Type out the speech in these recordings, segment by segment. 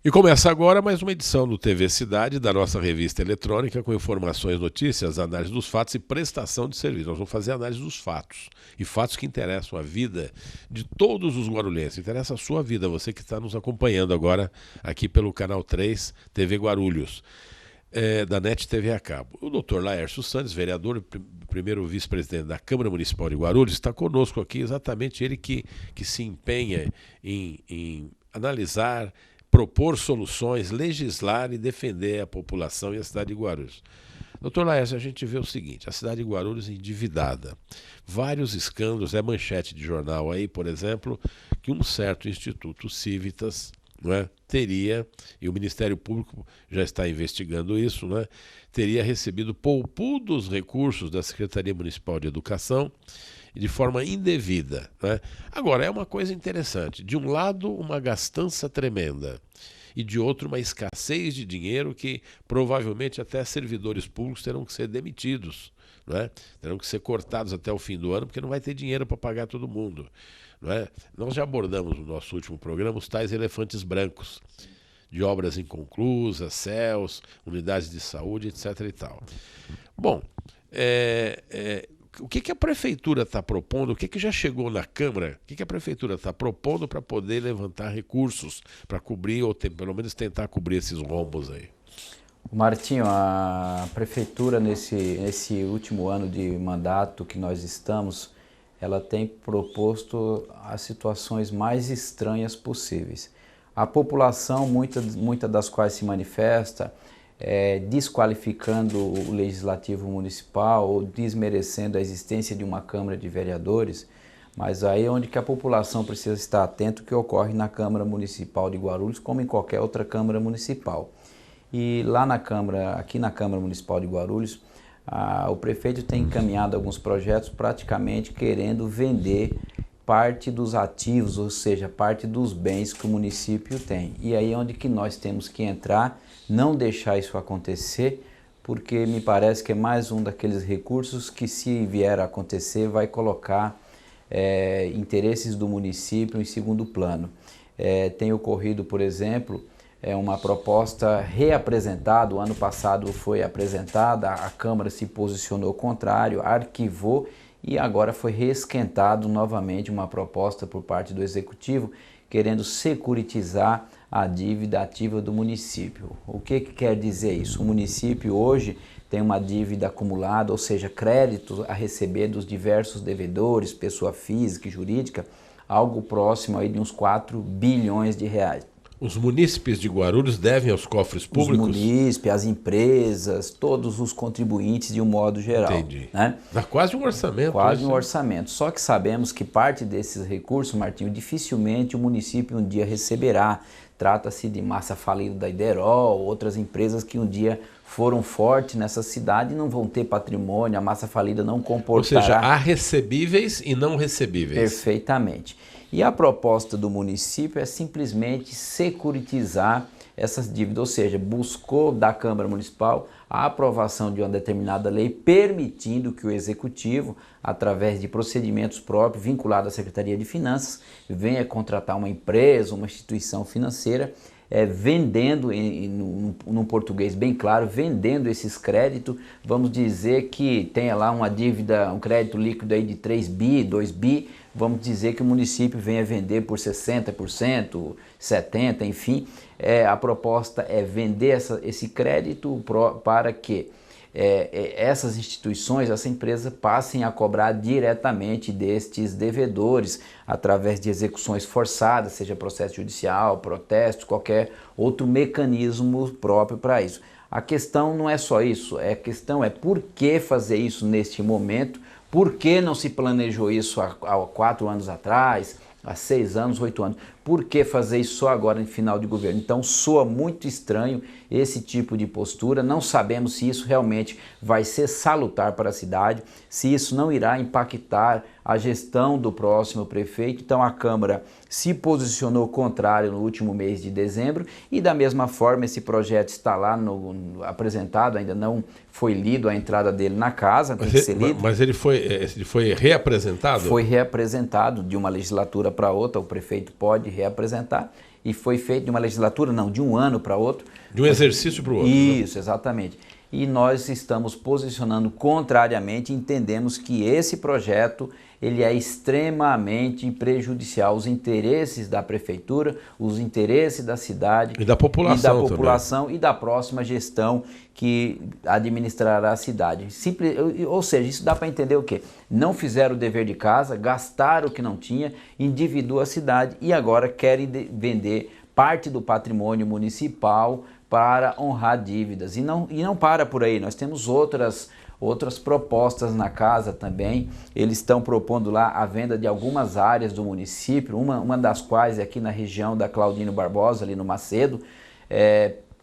E começa agora mais uma edição do TV Cidade, da nossa revista eletrônica, com informações, notícias, análise dos fatos e prestação de serviço. Nós vamos fazer análise dos fatos, e fatos que interessam a vida de todos os guarulhenses. Interessa a sua vida, você que está nos acompanhando agora aqui pelo Canal 3, TV Guarulhos, da NET TV a cabo. O doutor Laércio Santos, vereador, primeiro vice-presidente da Câmara Municipal de Guarulhos, está conosco aqui, exatamente ele que se empenha em analisar, propor soluções, legislar e defender a população e a cidade de Guarulhos. Doutor Laércio, a gente vê o seguinte, a cidade de Guarulhos endividada, vários escândalos, manchete de jornal aí, por exemplo, que um certo Instituto Civitas, não é, teria, e o Ministério Público já está investigando isso, não é, teria recebido poupudos recursos da Secretaria Municipal de Educação de forma indevida, né? Agora, é uma coisa interessante. De um lado, uma gastança tremenda. E de outro, uma escassez de dinheiro que provavelmente até servidores públicos terão que ser demitidos, né? Terão que ser cortados até o fim do ano, porque não vai ter dinheiro para pagar todo mundo, não é? Nós já abordamos no nosso último programa os tais elefantes brancos, de obras inconclusas, CELS, unidades de saúde, etc. e tal. Bom, o que a Prefeitura está propondo, o que já chegou na Câmara, o que a Prefeitura está propondo para poder levantar recursos para cobrir, ou pelo menos tentar cobrir esses rombos aí? Martinho, a Prefeitura nesse último ano de mandato que nós estamos, ela tem proposto as situações mais estranhas possíveis. A população, muita das quais se manifesta, desqualificando o Legislativo Municipal ou desmerecendo a existência de uma Câmara de Vereadores, mas aí é onde que a população precisa estar atento que ocorre na Câmara Municipal de Guarulhos, como em qualquer outra Câmara Municipal. E lá na Câmara, aqui na Câmara Municipal de Guarulhos, o prefeito tem encaminhado alguns projetos praticamente querendo vender parte dos ativos, ou seja, parte dos bens que o município tem. E aí é onde que nós temos que entrar, não deixar isso acontecer, porque me parece que é mais um daqueles recursos que, se vier a acontecer, vai colocar interesses do município em segundo plano. Tem ocorrido, por exemplo, uma proposta reapresentada, o ano passado foi apresentada, a Câmara se posicionou contrário, arquivou, e agora foi reesquentado novamente uma proposta por parte do Executivo querendo securitizar a dívida ativa do município. O que quer dizer isso? O município hoje tem uma dívida acumulada, ou seja, crédito a receber dos diversos devedores, pessoa física e jurídica, algo próximo aí de uns 4 bilhões de reais. Os munícipes de Guarulhos devem aos cofres públicos? Os munícipes, as empresas, todos os contribuintes de um modo geral. Entendi. Né? Dá quase um orçamento. Quase um orçamento. Só que sabemos que parte desses recursos, Martinho, dificilmente o município um dia receberá. Trata-se de massa falida da Iderol, outras empresas que um dia foram fortes nessa cidade e não vão ter patrimônio, a massa falida não comportará. Ou seja, há recebíveis e não recebíveis. Perfeitamente. E a proposta do município é simplesmente securitizar essas dívidas, ou seja, buscou da Câmara Municipal a aprovação de uma determinada lei, permitindo que o Executivo, através de procedimentos próprios vinculados à Secretaria de Finanças, venha contratar uma empresa, uma instituição financeira, vendendo, num português bem claro, vendendo esses créditos. Vamos dizer que tenha lá uma dívida, um crédito líquido aí de 3 bi, 2 bi, vamos dizer que o município venha vender por 60%, 70%, enfim. A proposta é vender esse crédito para que essas instituições, essa empresa, passem a cobrar diretamente destes devedores através de execuções forçadas, seja processo judicial, protesto, qualquer outro mecanismo próprio para isso. A questão não é só isso, a questão é por que fazer isso neste momento, por que não se planejou isso há 4 anos atrás, há 6 anos, 8 anos. Por que fazer isso só agora em final de governo? Então soa muito estranho esse tipo de postura, não sabemos se isso realmente vai ser salutar para a cidade, se isso não irá impactar a gestão do próximo prefeito. Então a Câmara se posicionou contrário no último mês de dezembro e da mesma forma esse projeto está lá apresentado, ainda não foi lido a entrada dele na casa, tem que ser lido. Mas ele foi reapresentado? Foi reapresentado de uma legislatura para outra, o prefeito pode reapresentar. e foi feito de uma legislatura, não, de um ano para outro. De um exercício para o outro. Isso, exatamente. E nós estamos posicionando contrariamente, entendemos que esse projeto ele é extremamente prejudicial aos interesses da prefeitura, os interesses da cidade e da população, e da próxima gestão que administrará a cidade. Ou seja, isso dá para entender o quê? Não fizeram o dever de casa, gastaram o que não tinha, endividou a cidade e agora querem vender parte do patrimônio municipal para honrar dívidas. E não para por aí, nós temos outras propostas na casa também. Eles estão propondo lá a venda de algumas áreas do município, uma das quais é aqui na região da Claudino Barbosa, ali no Macedo,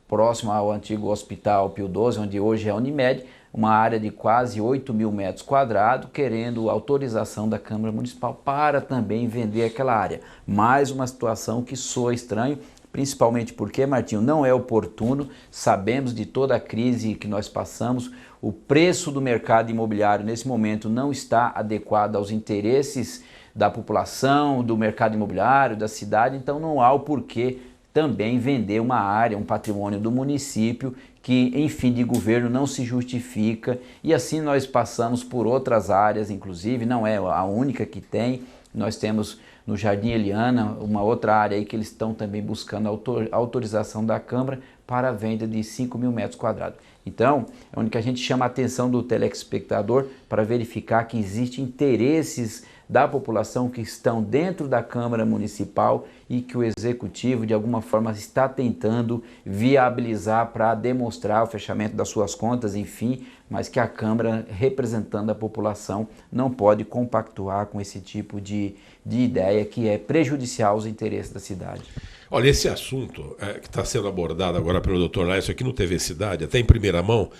próximo ao antigo Hospital Pio XII, onde hoje é a Unimed, uma área de quase 8.000 metros quadrados, querendo autorização da Câmara Municipal para também vender aquela área. Mais uma situação que soa estranho, principalmente porque, Martinho, não é oportuno, sabemos de toda a crise que nós passamos, o preço do mercado imobiliário nesse momento não está adequado aos interesses da população, do mercado imobiliário, da cidade, então não há o porquê também vender uma área, um patrimônio do município que em fim de governo não se justifica, e assim nós passamos por outras áreas, inclusive, não é a única que tem, nós temos no Jardim Eliana, uma outra área aí que eles estão também buscando autorização da Câmara para a venda de 5.000 metros quadrados. Então, é onde que a gente chama a atenção do telespectador para verificar que existem interesses da população que estão dentro da Câmara Municipal e que o Executivo, de alguma forma, está tentando viabilizar para demonstrar o fechamento das suas contas, enfim, mas que a Câmara, representando a população, não pode compactuar com esse tipo de ideia que é prejudicial aos interesses da cidade. Olha, esse assunto que está sendo abordado agora pelo Dr. Laércio aqui no TV Cidade, até em primeira mão,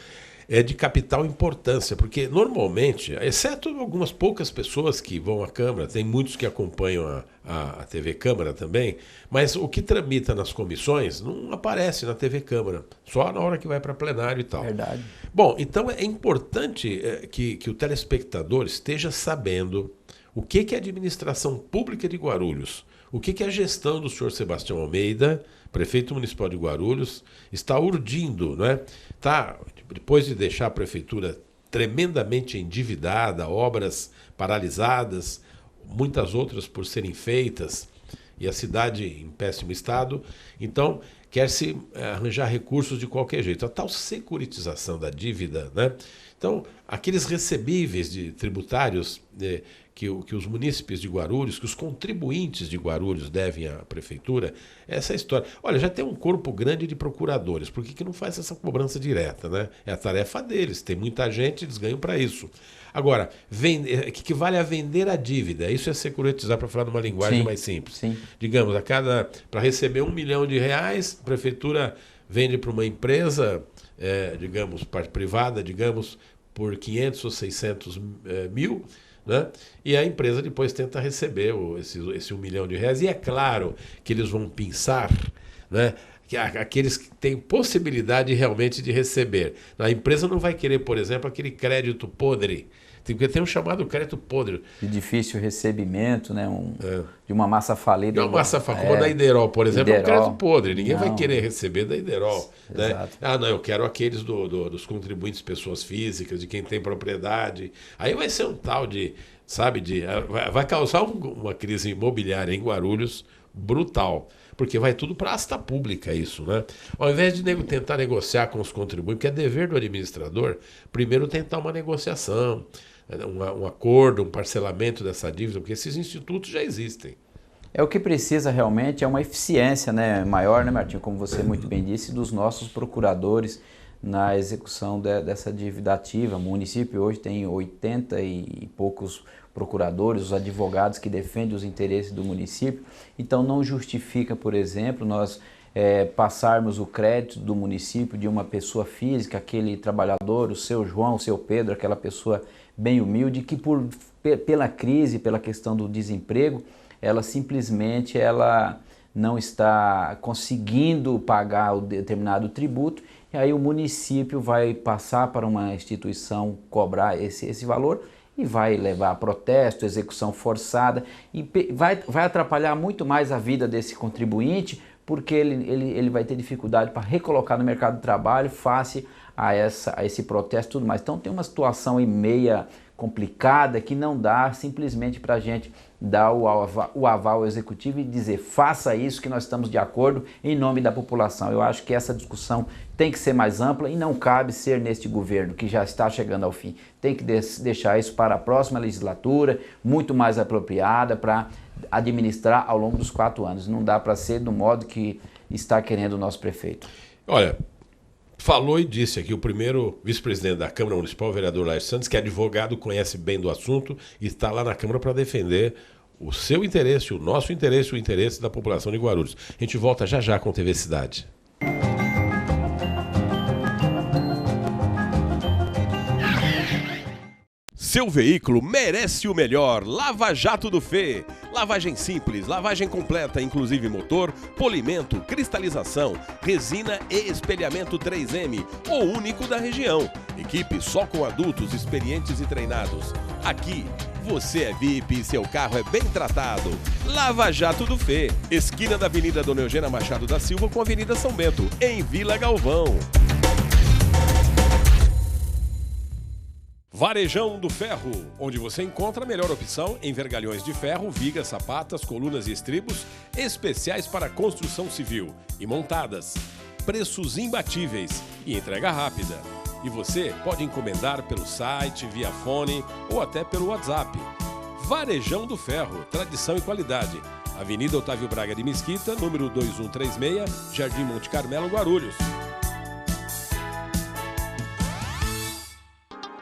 é de capital importância, porque normalmente, exceto algumas poucas pessoas que vão à Câmara, tem muitos que acompanham a TV Câmara também, mas o que tramita nas comissões não aparece na TV Câmara, só na hora que vai para plenário e tal. Verdade. Bom, então é importante que o telespectador esteja sabendo o que é a administração pública de Guarulhos, o que a gestão do senhor Sebastião Almeida, prefeito municipal de Guarulhos, está urdindo, né? Depois de deixar a prefeitura tremendamente endividada, obras paralisadas, muitas outras por serem feitas, e a cidade em péssimo estado, então quer-se arranjar recursos de qualquer jeito. A tal securitização da dívida, né? Então, aqueles recebíveis de tributários que os munícipes de Guarulhos, que os contribuintes de Guarulhos devem à prefeitura, essa história. Olha, já tem um corpo grande de procuradores, por que não faz essa cobrança direta, né? É a tarefa deles, tem muita gente, eles ganham para isso. Agora, o que equivale a vender a dívida? Isso é securitizar, para falar numa linguagem mais simples. Sim. Digamos, para receber R$1 milhão, a prefeitura vende para uma empresa, digamos, parte privada, digamos, por 500 ou 600 mil, né? E a empresa depois tenta receber esse R$1 milhão, e é claro que eles vão pensar, né, que aqueles que têm possibilidade realmente de receber. A empresa não vai querer, por exemplo, aquele crédito podre, porque tem um chamado crédito podre. De difícil recebimento, né? De uma massa falida. Não, massa falida, como a da Iderol, por exemplo, é um crédito podre. Ninguém vai querer receber da Iderol. Né? Não, eu quero aqueles dos contribuintes, pessoas físicas, de quem tem propriedade. Aí vai ser um tal de, vai causar uma crise imobiliária em Guarulhos brutal. Porque vai tudo para a asta pública isso, né? Ao invés de tentar negociar com os contribuintes, porque é dever do administrador, primeiro tentar uma negociação, um acordo, um parcelamento dessa dívida, porque esses institutos já existem. O que precisa realmente é uma eficiência, né, maior, né, Martinho, como você muito bem disse, dos nossos procuradores na execução dessa dívida ativa. O município hoje tem 80 e poucos procuradores, os advogados que defendem os interesses do município. Então não justifica, por exemplo, nós passarmos o crédito do município de uma pessoa física, aquele trabalhador, o seu João, o seu Pedro, aquela pessoa bem humilde, que pela crise, pela questão do desemprego, ela simplesmente não está conseguindo pagar o determinado tributo, e aí o município vai passar para uma instituição cobrar esse valor e vai levar a protesto, execução forçada, e vai atrapalhar muito mais a vida desse contribuinte, porque ele vai ter dificuldade para recolocar no mercado de trabalho face a esse protesto e tudo mais. Então tem uma situação aí meia complicada que não dá simplesmente para a gente dar o aval executivo e dizer faça isso que nós estamos de acordo em nome da população. Eu acho que essa discussão tem que ser mais ampla e não cabe ser neste governo que já está chegando ao fim. Tem que deixar isso para a próxima legislatura, muito mais apropriada para administrar ao longo dos 4 anos. Não dá para ser do modo que está querendo o nosso prefeito. Olha, falou e disse aqui o primeiro vice-presidente da Câmara Municipal, o vereador Laércio Santos, que é advogado, conhece bem do assunto e está lá na Câmara para defender o seu interesse, o nosso interesse, o interesse da população de Guarulhos. A gente volta já já com o TV Cidade. Seu veículo merece o melhor. Lava Jato do Fê. Lavagem simples, lavagem completa, inclusive motor, polimento, cristalização, resina e espelhamento 3M, o único da região. Equipe só com adultos experientes e treinados. Aqui, você é VIP e seu carro é bem tratado. Lava Jato do Fê. Esquina da Avenida Dona Eugênia Machado da Silva com a Avenida São Bento, em Vila Galvão. Varejão do Ferro, onde você encontra a melhor opção em vergalhões de ferro, vigas, sapatas, colunas e estribos, especiais para construção civil e montadas. Preços imbatíveis e entrega rápida. E você pode encomendar pelo site, via fone ou até pelo WhatsApp. Varejão do Ferro, tradição e qualidade. Avenida Otávio Braga de Mesquita, número 2136, Jardim Monte Carmelo, Guarulhos.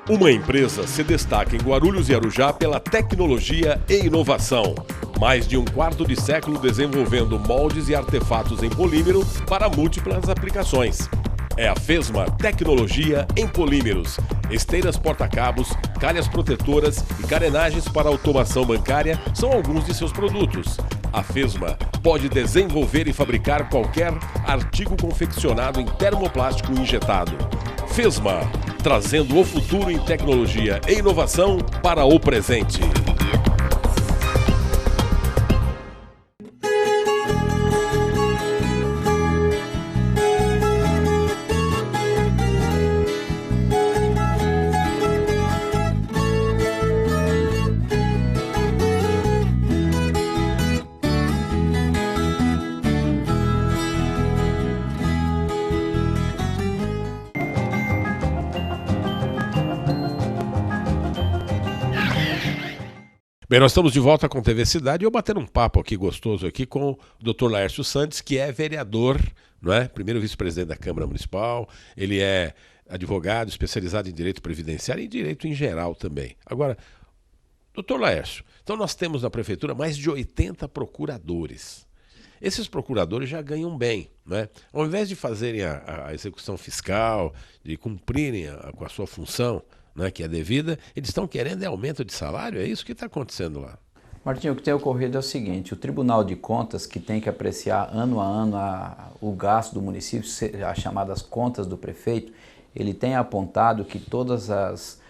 Uma empresa se destaca em Guarulhos e Arujá pela tecnologia e inovação. Mais de um quarto de século desenvolvendo moldes e artefatos em polímero para múltiplas aplicações. É a Fesma Tecnologia em Polímeros. Esteiras porta-cabos, calhas protetoras e carenagens para automação bancária são alguns de seus produtos. A Fesma pode desenvolver e fabricar qualquer artigo confeccionado em termoplástico injetado. Fesma, trazendo o futuro em tecnologia e inovação para o presente. Bem, nós estamos de volta com TV Cidade e eu batendo um papo aqui gostoso aqui com o Dr. Laércio Santos, que é vereador, não é? Primeiro vice-presidente da Câmara Municipal, ele é advogado especializado em direito previdenciário e em direito em geral também. Agora, Dr. Laércio, então nós temos na prefeitura mais de 80 procuradores. Esses procuradores já ganham bem, né? Ao invés de fazerem a execução fiscal, de cumprirem com a sua função, né, que é devida, eles estão querendo aumento de salário? É isso que está acontecendo lá. Martinho, o que tem ocorrido é o seguinte: o Tribunal de Contas, que tem que apreciar ano a ano o gasto do município, as chamadas contas do prefeito, ele tem apontado que todas as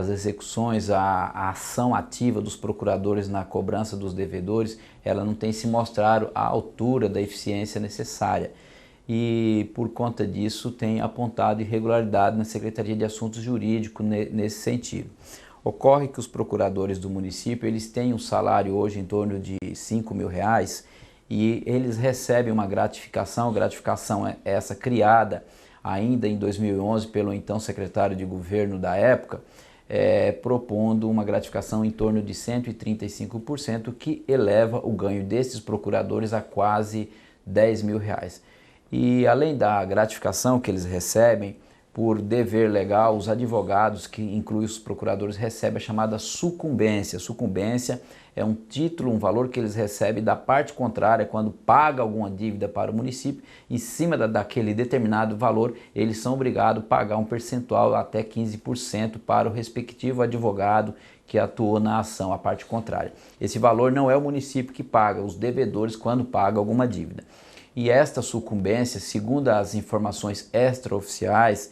execuções, a ação ativa dos procuradores na cobrança dos devedores, ela não tem se mostrado à altura da eficiência necessária. E por conta disso tem apontado irregularidade na Secretaria de Assuntos Jurídicos nesse sentido. Ocorre que os procuradores do município, eles têm um salário hoje em torno de R$5.000 e eles recebem uma gratificação. A gratificação é essa criada ainda em 2011 pelo então secretário de governo da época, propondo uma gratificação em torno de 135%, que eleva o ganho desses procuradores a quase R$10.000. E além da gratificação que eles recebem por dever legal, os advogados, que inclui os procuradores, recebem a chamada sucumbência. Sucumbência é um título, um valor que eles recebem da parte contrária quando paga alguma dívida para o município. Em cima daquele determinado valor, eles são obrigados a pagar um percentual até 15% para o respectivo advogado que atuou na ação, a parte contrária. Esse valor não é o município que paga, os devedores quando pagam alguma dívida. E esta sucumbência, segundo as informações extraoficiais,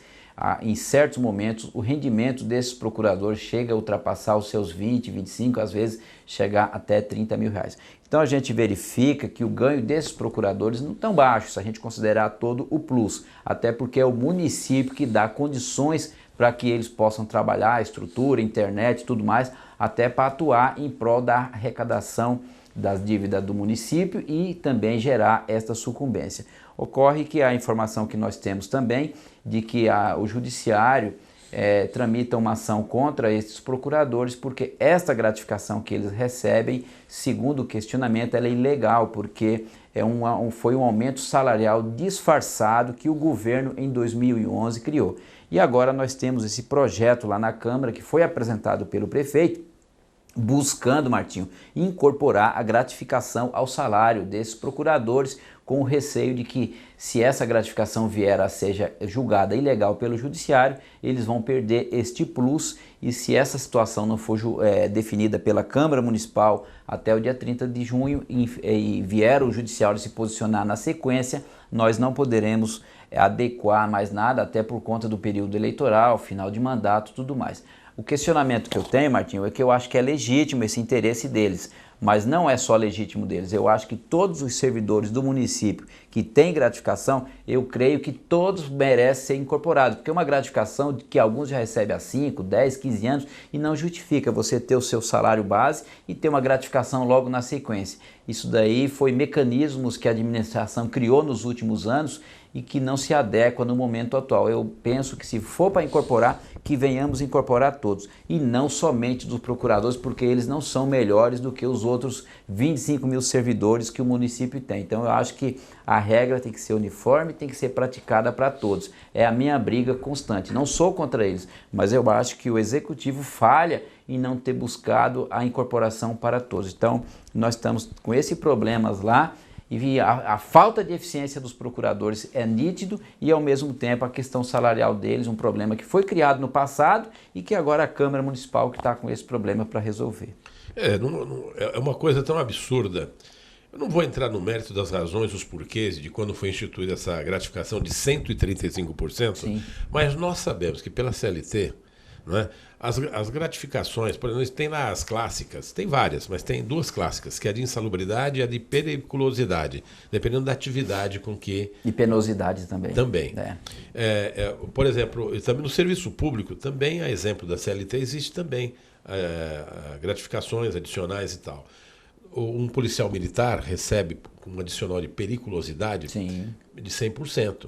em certos momentos, o rendimento desses procuradores chega a ultrapassar os seus 20, 25, às vezes chegar até 30 mil reais. Então a gente verifica que o ganho desses procuradores não é tão baixo, se a gente considerar todo o plus, até porque é o município que dá condições para que eles possam trabalhar, estrutura, internet e tudo mais, até para atuar em prol da arrecadação das dívidas do município e também gerar esta sucumbência. Ocorre que a informação que nós temos também de que o judiciário tramita uma ação contra esses procuradores porque esta gratificação que eles recebem, segundo o questionamento, ela é ilegal, porque foi um aumento salarial disfarçado que o governo em 2011 criou. E agora nós temos esse projeto lá na Câmara que foi apresentado pelo prefeito, buscando, Martinho, incorporar a gratificação ao salário desses procuradores, com o receio de que, se essa gratificação vier a ser julgada ilegal pelo judiciário, eles vão perder este plus, e se essa situação não for definida pela Câmara Municipal até o dia 30 de junho e vier o judiciário se posicionar na sequência, nós não poderemos adequar mais nada, até por conta do período eleitoral, final de mandato e tudo mais. O questionamento que eu tenho, Martinho, é que eu acho que é legítimo esse interesse deles, mas não é só legítimo deles. Eu acho que todos os servidores do município que têm gratificação, eu creio que todos merecem ser incorporados, porque é uma gratificação que alguns já recebem há 5, 10, 15 anos e não justifica você ter o seu salário base e ter uma gratificação logo na sequência. Isso daí foi mecanismos que a administração criou nos últimos anos e que não se adequa no momento atual. Eu penso que, se for para incorporar, que venhamos incorporar todos, e não somente dos procuradores, porque eles não são melhores do que os outros 25 mil servidores que o município tem. Então eu acho que a regra tem que ser uniforme, tem que ser praticada para todos. É a minha briga constante. Não sou contra eles, mas eu acho que o executivo falha em não ter buscado a incorporação para todos. Então nós estamos com esse problemas lá, e a falta de eficiência dos procuradores é nítido, e ao mesmo tempo a questão salarial deles, um problema que foi criado no passado e que agora a Câmara Municipal que está com esse problema para resolver. É uma coisa tão absurda. Eu não vou entrar no mérito das razões, os porquês de quando foi instituída essa gratificação de 135%, Sim. Mas nós sabemos que pela CLT, né, as gratificações, por exemplo, tem lá as clássicas, tem várias, mas tem duas clássicas, que é a de insalubridade e a de periculosidade, dependendo da atividade com que... E penosidade também. Também. Por exemplo, também no serviço público, também, a exemplo da CLT, existe também gratificações adicionais e tal. Um policial militar recebe um adicional de periculosidade Sim. de 100%.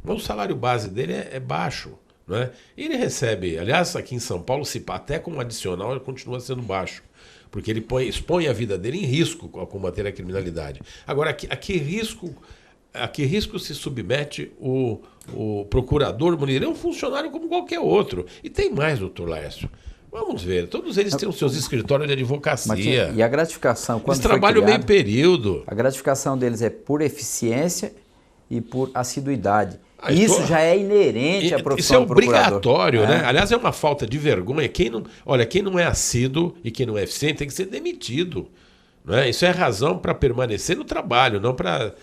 Mas o salário base dele é baixo. Não é? E ele recebe, aliás, aqui em São Paulo, até como adicional, ele continua sendo baixo, porque ele expõe a vida dele em risco ao combater a criminalidade. Agora, a que risco se submete o procurador municipal? Ele é um funcionário como qualquer outro. E tem mais, doutor Laércio. Vamos ver, todos eles têm os seus escritórios de advocacia. E a gratificação, quando eles trabalham meio período. A gratificação deles é por eficiência e por assiduidade. Isso já é inerente à profissão do procurador. Isso é obrigatório, né? Aliás, é uma falta de vergonha. Quem não é assíduo e quem não é eficiente tem que ser demitido. Não é? Isso é razão para permanecer no trabalho, não para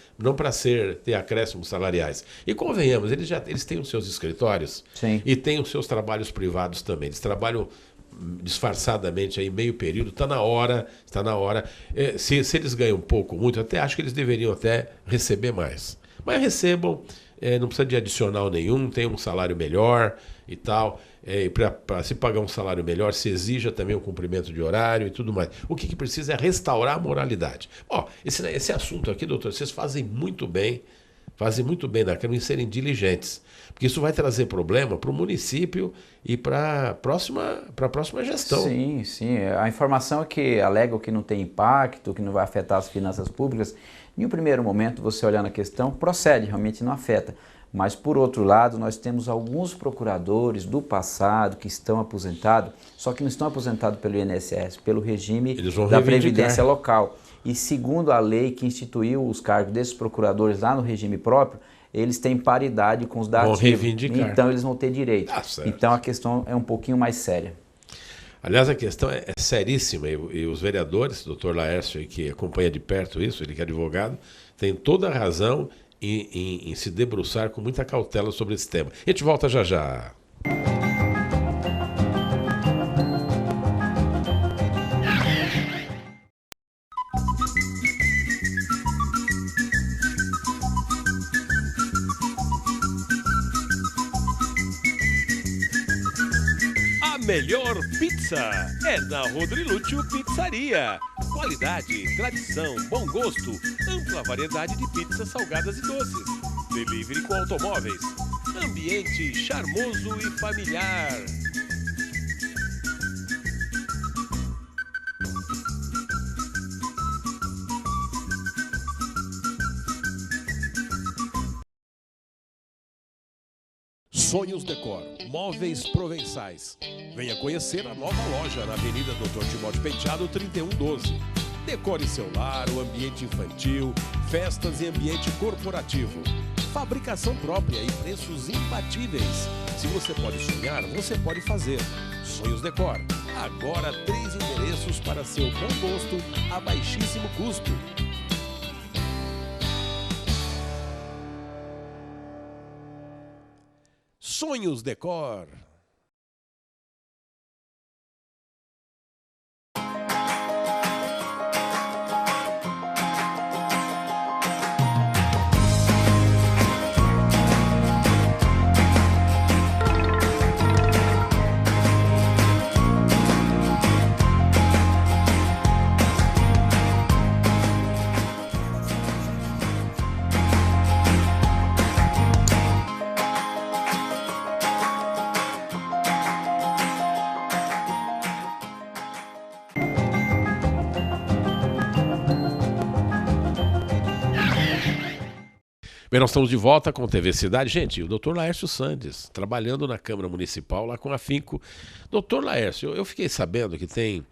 ter acréscimos salariais. E convenhamos, eles têm os seus escritórios Sim. e têm os seus trabalhos privados também. Eles trabalham disfarçadamente aí meio período, está na hora. Se eles ganham pouco, muito, até acho que eles deveriam até receber mais. Mas recebam, não precisa de adicional nenhum, tem um salário melhor e tal. Para se pagar um salário melhor, se exija também o cumprimento de horário e tudo mais. O que precisa é restaurar a moralidade. Esse assunto aqui, doutor, vocês fazem muito bem na Câmara em serem diligentes, porque isso vai trazer problema para o município e para a próxima gestão. Sim. A informação é que alegam que não tem impacto, que não vai afetar as finanças públicas. Em um primeiro momento, você olhando a questão, procede, realmente não afeta. Mas, por outro lado, nós temos alguns procuradores do passado que estão aposentados, só que não estão aposentados pelo INSS, pelo regime da Previdência Local. E segundo a lei que instituiu os cargos desses procuradores lá no regime próprio, eles têm paridade com os da ativa. Então eles vão ter direito. Então a questão é um pouquinho mais séria. Aliás, a questão é seríssima e os vereadores, doutor Laércio, que acompanha de perto isso, ele que é advogado, tem toda a razão em se debruçar com muita cautela sobre esse tema. A gente volta já já. A melhor pizza é na Rodrilúcio Pizzaria. Qualidade, tradição, bom gosto, ampla variedade de pizzas salgadas e doces. Delivery com automóveis. Ambiente charmoso e familiar. Sonhos Decor, móveis provençais. Venha conhecer a nova loja na Avenida Dr. Timóteo Penteado, 3112. Decore seu lar, o ambiente infantil, festas e ambiente corporativo. Fabricação própria e preços imbatíveis. Se você pode sonhar, você pode fazer. Sonhos Decor. Agora 3 endereços para seu bom gosto a baixíssimo custo. Sonhos Decor. Bem, nós estamos de volta com o TV Cidade. Gente, o doutor Laércio Sandes, trabalhando na Câmara Municipal, lá com afinco. Doutor Laércio, eu fiquei sabendo que tem...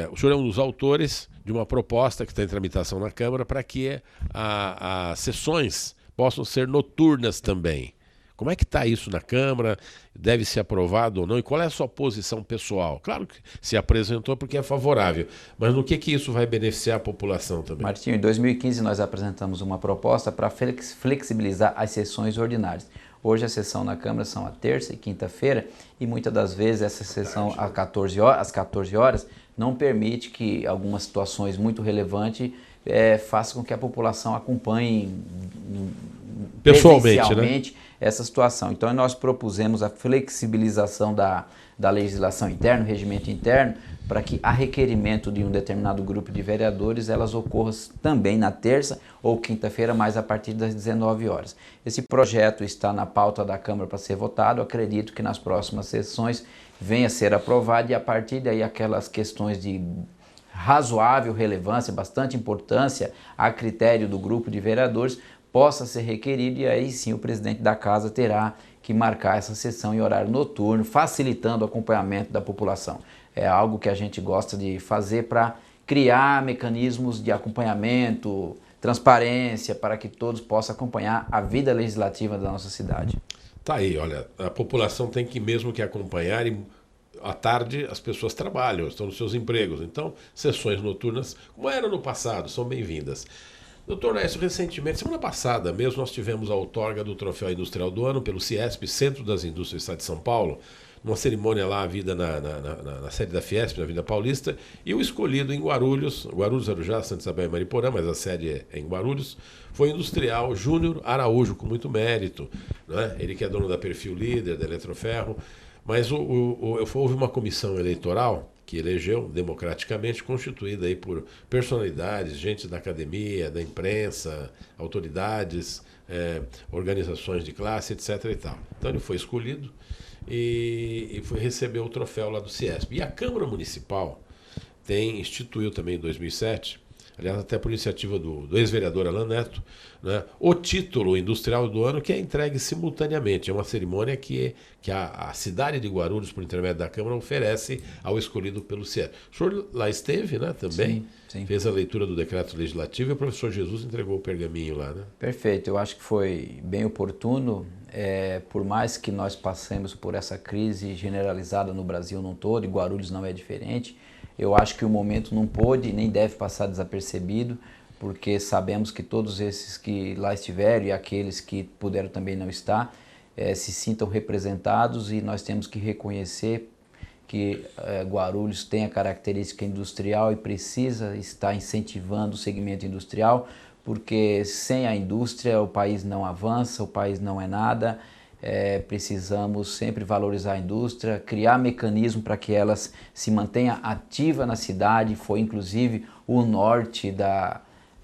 o senhor é um dos autores de uma proposta que está em tramitação na Câmara para que as sessões possam ser noturnas também. Como é que está isso na Câmara? Deve ser aprovado ou não? E qual é a sua posição pessoal? Claro que se apresentou porque é favorável, mas no que isso vai beneficiar a população também? Martinho, em 2015 nós apresentamos uma proposta para flexibilizar as sessões ordinárias. Hoje a sessão na Câmara são a terça e quinta-feira e muitas das vezes essa sessão às 14 horas não permite que algumas situações muito relevantes façam com que a população acompanhe pessoalmente, né? Essa situação. Então nós propusemos a flexibilização da legislação interna, o regimento interno, para que a requerimento de um determinado grupo de vereadores elas ocorram também na terça ou quinta-feira, mas a partir das 19 horas. Esse projeto está na pauta da Câmara para ser votado. Acredito que nas próximas sessões venha a ser aprovado e a partir daí aquelas questões de razoável relevância, bastante importância a critério do grupo de vereadores possa ser requerido e aí sim o presidente da casa terá que marcar essa sessão em horário noturno, facilitando o acompanhamento da população. É algo que a gente gosta de fazer para criar mecanismos de acompanhamento, transparência, para que todos possam acompanhar a vida legislativa da nossa cidade. Tá aí, olha, a população tem que mesmo que acompanhar e à tarde as pessoas trabalham, estão nos seus empregos, então sessões noturnas, como era no passado, são bem-vindas. Doutor Laércio, recentemente, semana passada mesmo, nós tivemos a outorga do Troféu Industrial do Ano pelo CIESP, Centro das Indústrias do Estado de São Paulo, numa cerimônia lá, havida na sede da Fiesp, na Avenida Paulista, e o escolhido em Guarulhos, Arujá, Santa Isabel e Mariporã, mas a sede é em Guarulhos, foi o industrial Júnior Araújo, com muito mérito, né? Ele que é dono da Perfil Líder, da Eletroferro, mas houve uma comissão eleitoral que elegeu democraticamente, constituída aí por personalidades, gente da academia, da imprensa, autoridades, organizações de classe, etc. e tal. Então ele foi escolhido e foi receber o troféu lá do CIESP. E a Câmara Municipal instituiu também em 2007, aliás, até por iniciativa do ex-vereador Alan Neto, né, o título industrial do ano, que é entregue simultaneamente. É uma cerimônia que a cidade de Guarulhos, por intermédio da Câmara, oferece ao escolhido pelo CIESP. O senhor lá esteve, né, também? Sim. Fez a leitura do decreto legislativo e o professor Jesus entregou o pergaminho lá, né? Perfeito, eu acho que foi bem oportuno. Por mais que nós passemos por essa crise generalizada no Brasil não todo, e Guarulhos não é diferente, eu acho que o momento não pôde nem deve passar desapercebido. porque sabemos que todos esses que lá estiveram e aqueles que puderam também não estar, se sintam representados, e nós temos que reconhecer que Guarulhos tem a característica industrial e precisa estar incentivando o segmento industrial, porque sem a indústria o país não avança, o país não é nada. Precisamos sempre valorizar a indústria, criar mecanismo para que elas se mantenha ativa na cidade. Foi inclusive o norte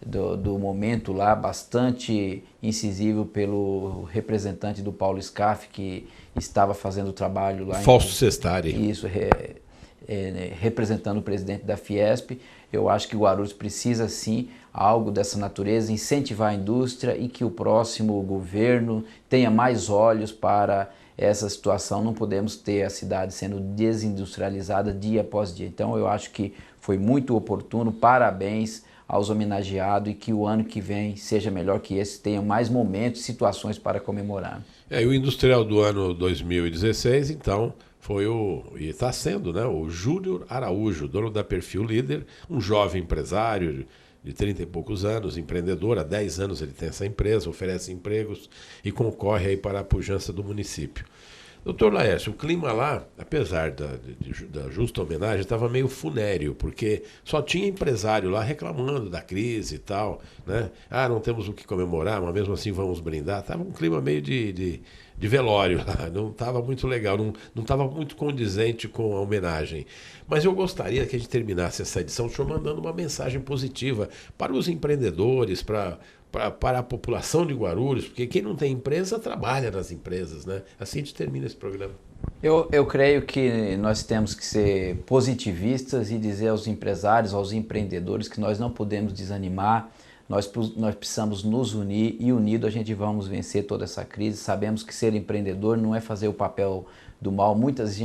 do momento lá, bastante incisivo pelo representante do Paulo Scaff, que estava fazendo o trabalho lá. Fausto Sestari. Isso, representando o presidente da Fiesp. Eu acho que o Guarulhos precisa sim algo dessa natureza, incentivar a indústria, e que o próximo governo tenha mais olhos para essa situação. Não podemos ter a cidade sendo desindustrializada dia após dia. Então eu acho que foi muito oportuno, parabéns aos homenageados, e que o ano que vem seja melhor que esse, tenha mais momentos, situações para comemorar. E o industrial do ano 2016, então, foi e está sendo, né, o Júnior Araújo, dono da Perfil Líder, um jovem empresário de 30 e poucos anos, empreendedor. Há 10 anos ele tem essa empresa, oferece empregos e concorre aí para a pujança do município. Doutor Laércio, o clima lá, apesar da justa homenagem, estava meio funéreo, porque só tinha empresário lá reclamando da crise e tal, né? Não temos o que comemorar, mas mesmo assim vamos brindar. Estava um clima meio de velório lá, não estava muito legal, não estava muito condizente com a homenagem. Mas eu gostaria que a gente terminasse essa edição o senhor mandando uma mensagem positiva para os empreendedores, para a população de Guarulhos, porque quem não tem empresa trabalha nas empresas, né? Assim a gente termina esse programa. Eu creio que nós temos que ser positivistas e dizer aos empresários, aos empreendedores, que nós não podemos desanimar, nós precisamos nos unir, e unido a gente vamos vencer toda essa crise. Sabemos que ser empreendedor não é fazer o papel do mal. Muitos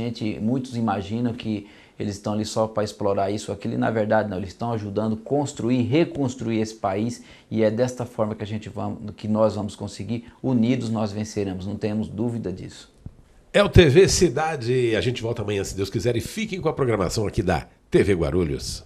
imaginam que eles estão ali só para explorar isso ou aquilo, e na verdade não, eles estão ajudando a construir, reconstruir esse país, e é desta forma que nós vamos conseguir. Unidos nós venceremos, não temos dúvida disso. É o TV Cidade, a gente volta amanhã se Deus quiser, e fiquem com a programação aqui da TV Guarulhos.